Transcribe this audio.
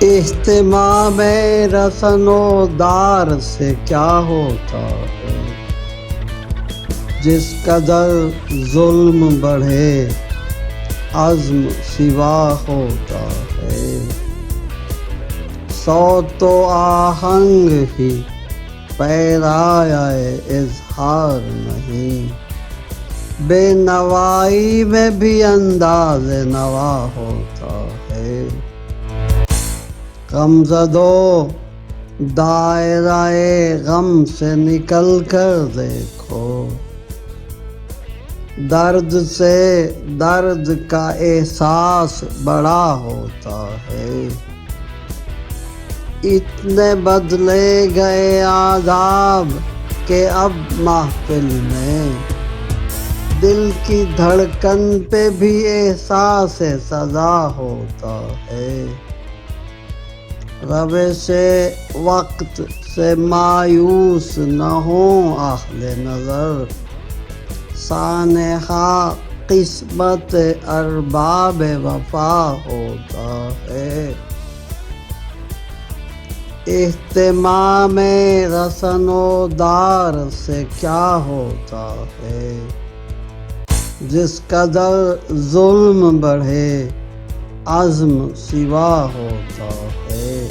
اہتمام رسن و دار سے کیا ہوتا ہے، جس قدر ظلم بڑھے عزم سوا ہوتا ہے۔ صوت و آہنگ ہی پیرایہ اظہار نہیں، بے نوائی میں بھی انداز نوا ہوتا ہے۔ غمزدو دائرہ غم سے نکل کر دیکھو، درد سے درد کا احساس بڑا ہوتا ہے۔ اتنے بدلے گئے آداب کہ اب محفل میں دل کی دھڑکن پہ بھی احساس سزا ہوتا ہے۔ روش وقت سے مایوس نہ ہوں اہل نظر، سانحہ قسمت ارباب وفا ہوتا ہے۔ اہتمام رسن و دار سے کیا ہوتا ہے، جس قدر ظلم بڑھے عزم سوا ہوتا ہے۔